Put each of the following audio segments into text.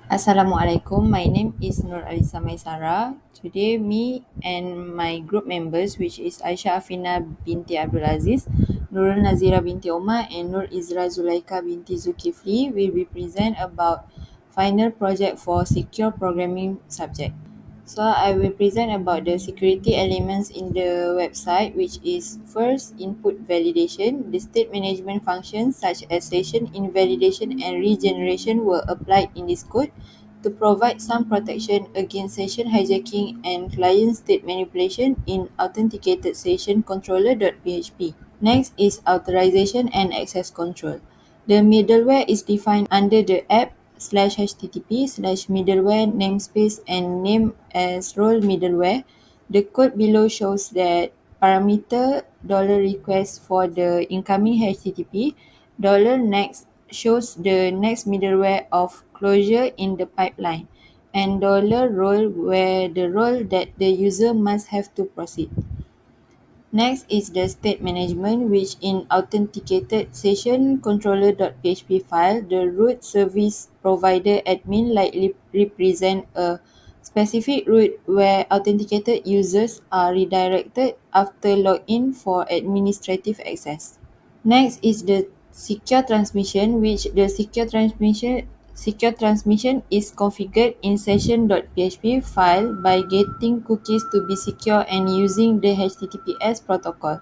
Assalamualaikum. My name is Nur Alisa Maisara. Today, me and my group members, which is Aisha Afina binti Abdul Aziz, Nurul Nazira binti Omar, and Nur Izra Zulaika binti Zulkifli, will be present about final project for secure programming subject. So I will present about the security elements in the website, which is first input validation. The state management functions such as session invalidation and regeneration were applied in this code to provide some protection against session hijacking and client state manipulation in authenticated session controller.php. Next is authorization and access control. The middleware is defined under the app/http/middleware namespace and name as role middleware. The code below shows that parameter $request for the incoming HTTP, $next shows the next middleware of closure in the pipeline, and $role where the role that the user must have to proceed. Next is the state management, which in authenticated session controller.php file, the root service provider admin likely represent a specific route where authenticated users are redirected after login for administrative access. Next is the secure transmission, which the secure transmission is configured in session.php file by getting cookies to be secure and using the HTTPS protocol.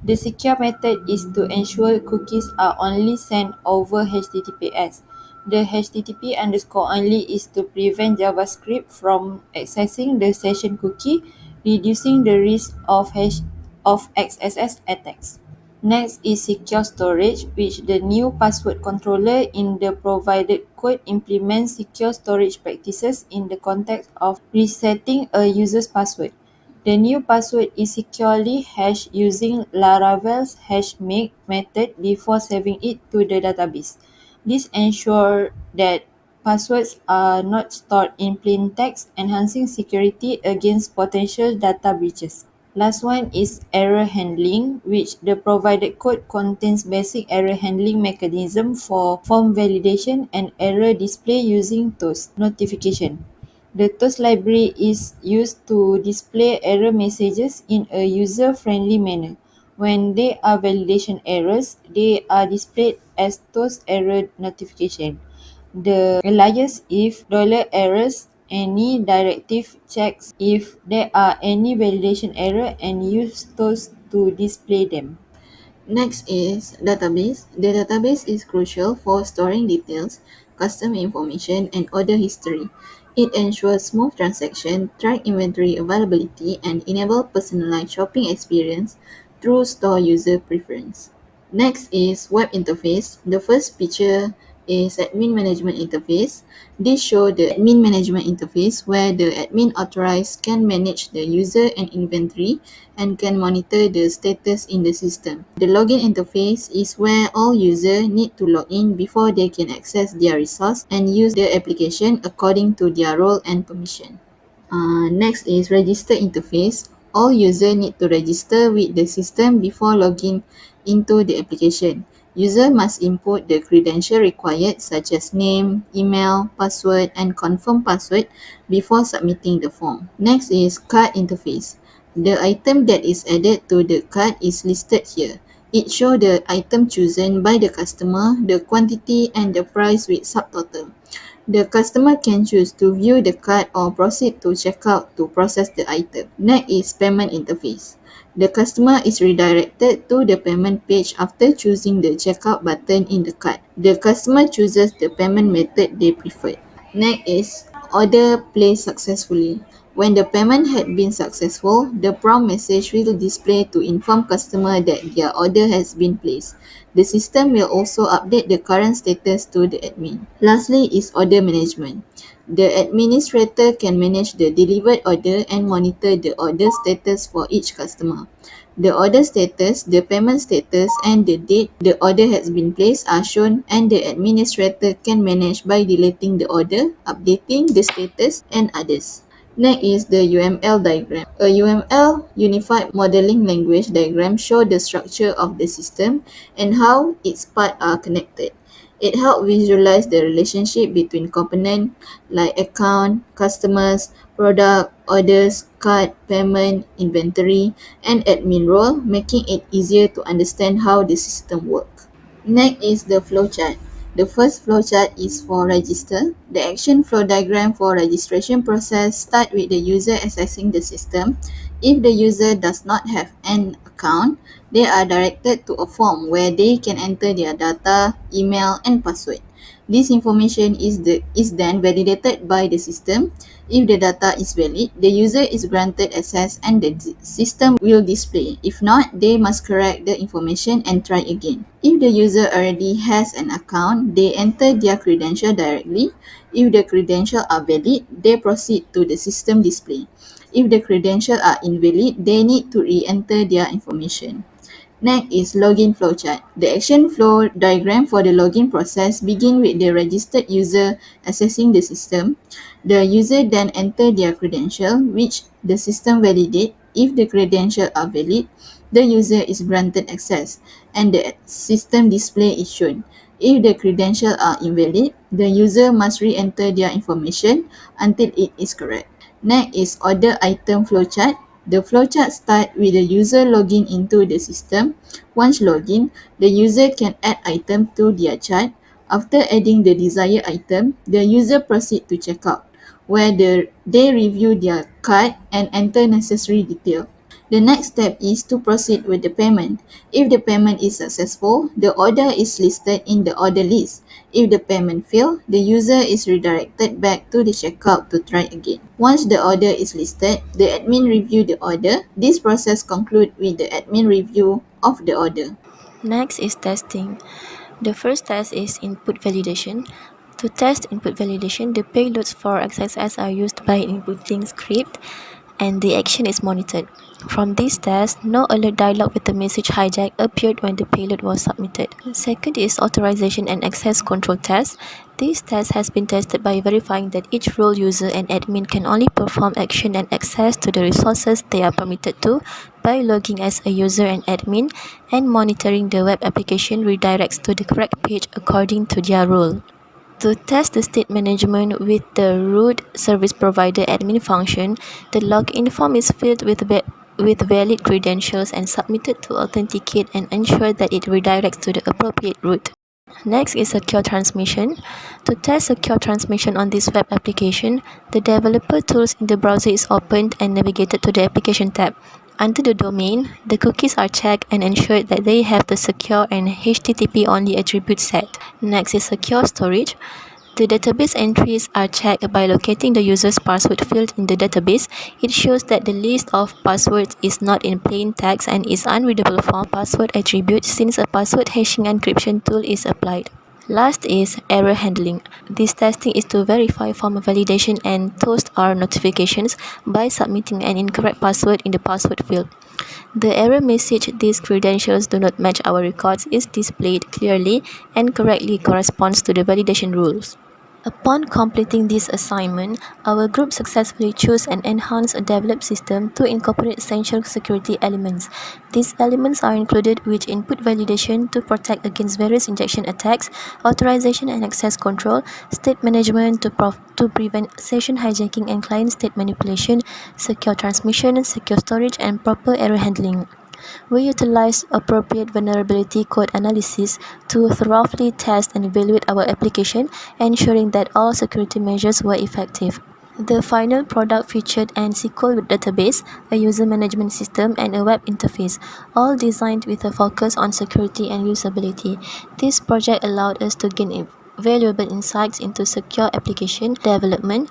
The secure method is to ensure cookies are only sent over HTTPS. The HTTP underscore only is to prevent JavaScript from accessing the session cookie, reducing the risk of XSS attacks. Next is secure storage, which the new password controller in the provided code implements secure storage practices in the context of resetting a user's password. The new password is securely hashed using Laravel's hashMake method before saving it to the database. This ensures that passwords are not stored in plain text, enhancing security against potential data breaches. Last one is error handling, which the provided code contains basic error handling mechanism for form validation and error display using toast notification. The toast library is used to display error messages in a user-friendly manner. When there are validation errors, they are displayed as toast error notification. The alias if $errors any directive checks if there are any validation error and use those to display them. Next is database. The database is crucial for storing details, customer information, and order history. It ensures smooth transaction, track inventory availability, and enable personalized shopping experience through store user preference. Next is web interface. The first feature is admin management interface. This shows the admin management interface where the admin authorized can manage the user and inventory and can monitor the status in the system. The login interface is where all users need to log in before they can access their resource and use the application according to their role and permission. Next is register interface. All users need to register with the system before logging into the application. User must input the credential required such as name, email, password, and confirm password before submitting the form. Next is cart interface. The item that is added to the cart is listed here. It shows the item chosen by the customer, the quantity, and the price with subtotal. The customer can choose to view the cart or proceed to checkout to process the item. Next is payment interface. The customer is redirected to the payment page after choosing the checkout button in the cart. The customer chooses the payment method they prefer. Next is order placed successfully. When the payment had been successful, the prompt message will display to inform customer that their order has been placed. The system will also update the current status to the admin. Lastly is order management. The administrator can manage the delivered order and monitor the order status for each customer. The order status, the payment status, and the date the order has been placed are shown, and the administrator can manage by deleting the order, updating the status, and others. Next is the UML diagram. A UML Unified Modeling Language diagram shows the structure of the system and how its parts are connected. It helps visualize the relationship between components like account, customers, product, orders, card, payment, inventory, and admin role, making it easier to understand how the system works. Next is the flowchart. The first flowchart is for register. The action flow diagram for registration process start with the user accessing the system. If the user does not have an account, they are directed to a form where they can enter their data, email, and password. This information is then validated by the system. If the data is valid, the user is granted access and the system will display. If not, they must correct the information and try again. If the user already has an account, they enter their credential directly. If the credentials are valid, they proceed to the system display. If the credentials are invalid, they need to re-enter their information. Next is login flowchart. The action flow diagram for the login process begin with the registered user accessing the system. The user then enter their credential, which the system validate. If the credentials are valid, the user is granted access and the system display is shown. If the credentials are invalid, the user must re-enter their information until it is correct. Next is order item flowchart. The flowchart starts with the user logging into the system. Once logged in, the user can add item to their chart. After adding the desired item, the user proceeds to checkout, where they review their card and enter necessary detail. The next step is to proceed with the payment. If the payment is successful, the order is listed in the order list. If the payment fails, the user is redirected back to the checkout to try again. Once the order is listed, the admin review the order. This process concludes with the admin review of the order. Next is testing. The first test is input validation. To test input validation, the payloads for XSS are used by inputting script and the action is monitored. From this test, no alert dialog with the message hijack appeared when the payload was submitted. Second is authorization and access control test. This test has been tested by verifying that each role user and admin can only perform action and access to the resources they are permitted to by logging as a user and admin and monitoring the web application redirects to the correct page according to their role. To test the state management with the root service provider admin function, the login form is filled with valid credentials and submitted to authenticate and ensure that it redirects to the appropriate route. Next is secure transmission. To test secure transmission on this web application, the developer tools in the browser is opened and navigated to the application tab. Under the domain, the cookies are checked and ensured that they have the secure and HTTP only attribute set. Next is secure storage. The database entries are checked by locating the user's password field in the database. It shows that the list of passwords is not in plain text and is unreadable from password attribute since a password hashing encryption tool is applied. Last is error handling. This testing is to verify form validation and toast or notifications by submitting an incorrect password in the password field. The error message "These credentials do not match our records" is displayed clearly and correctly corresponds to the validation rules. Upon completing this assignment, our group successfully chose and enhanced a developed system to incorporate essential security elements. These elements are included with input validation to protect against various injection attacks, authorization and access control, state management to prevent session hijacking and client state manipulation, secure transmission, secure storage, and proper error handling. We utilize appropriate vulnerability code analysis to thoroughly test and evaluate our application, ensuring that all security measures were effective. The final product featured an SQL database, a user management system, and a web interface, all designed with a focus on security and usability. This project allowed us to gain valuable insights into secure application development,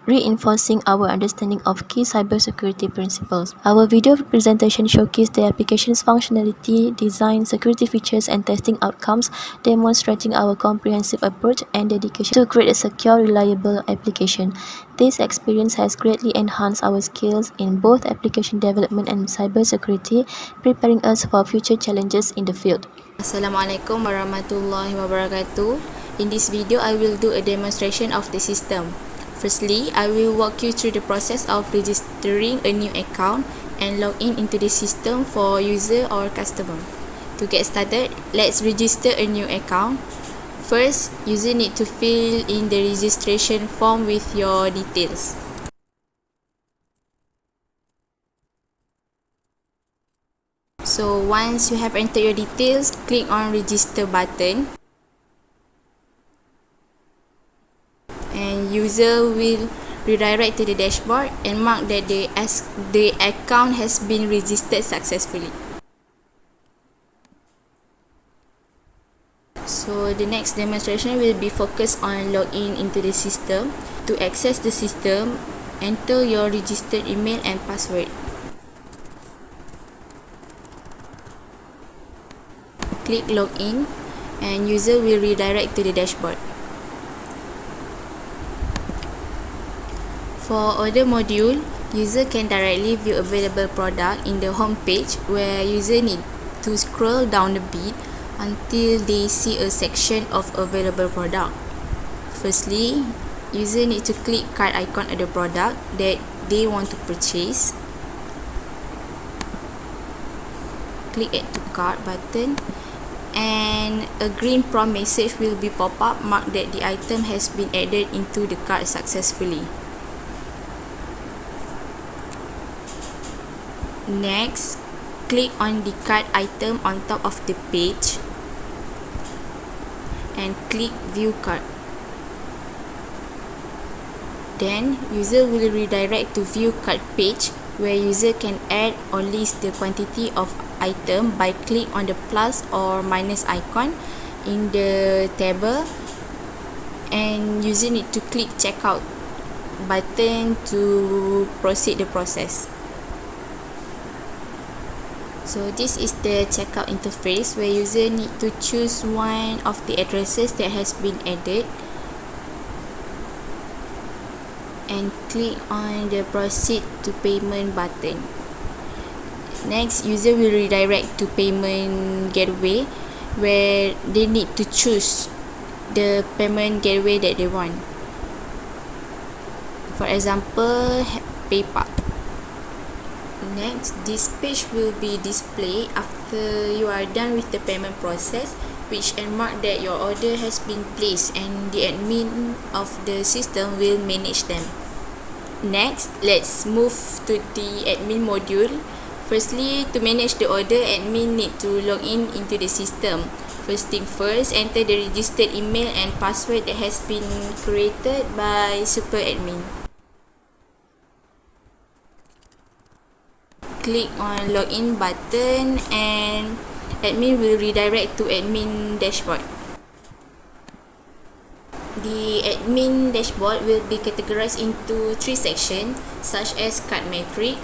reinforcing our understanding of key cybersecurity principles. Our video presentation showcased the application's functionality, design, security features, and testing outcomes, demonstrating our comprehensive approach and dedication to create a secure, reliable application. This experience has greatly enhanced our skills in both application development and cybersecurity, preparing us for future challenges in the field. Assalamualaikum warahmatullahi wabarakatuh. In this video, I will do a demonstration of the system. Firstly, I will walk you through the process of registering a new account and log in into the system for user or customer. To get started, let's register a new account. First, user need to fill in the registration form with your details. So once you have entered your details, click on register button and user will redirect to the dashboard and mark that the account has been registered successfully. So the next demonstration will be focused on login into the system. To access the system, enter your registered email and password. Click login and user will redirect to the dashboard. For order module, user can directly view available product in the home page where user need to scroll down a bit until they see a section of available product. Firstly, user need to click cart icon at the product that they want to purchase. Click add to cart button and a green prompt message will be pop up marked that the item has been added into the cart successfully. Next, click on the cart item on top of the page and click view cart. Then, user will redirect to view cart page where user can add or list the quantity of item by click on the plus or minus icon in the table, and user need to click checkout button to proceed the process. So this is the checkout interface where user need to choose one of the addresses that has been added and click on the proceed to payment button. Next, user will redirect to payment gateway where they need to choose the payment gateway that they want. For example, PayPal. Next, this page will be displayed after you are done with the payment process, which mark that your order has been placed and the admin of the system will manage them. Next, let's move to the admin module. Firstly, to manage the order, admin need to log in into the system. First thing first, enter the registered email and password that has been created by super admin. Click on login button and admin will redirect to admin dashboard. The admin dashboard will be categorized into 3 sections such as cart metric,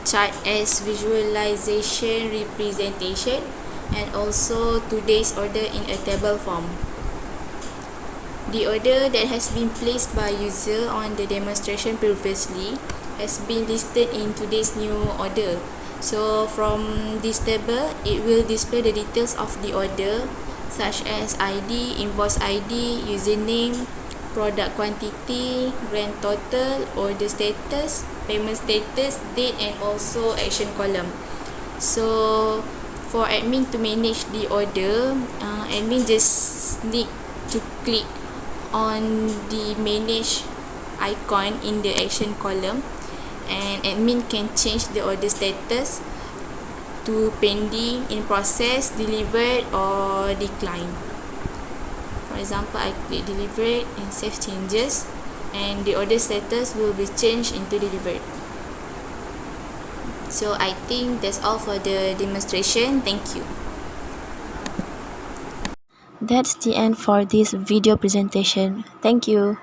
chart as visualization representation, and also today's order in a table form. The order that has been placed by user on the demonstration previously has been listed in today's new order. So from this table, it will display the details of the order such as ID, invoice ID, username, product quantity, grand total, order status, payment status, date, and also action column. So for admin to manage the order, admin just need to click on the manage icon in the action column, and admin can change the order status to pending, in process, delivered, or declined. For example, I click delivered and save changes, and the order status will be changed into delivered. So I think that's all for the demonstration. Thank you. That's the end for this video presentation. Thank you.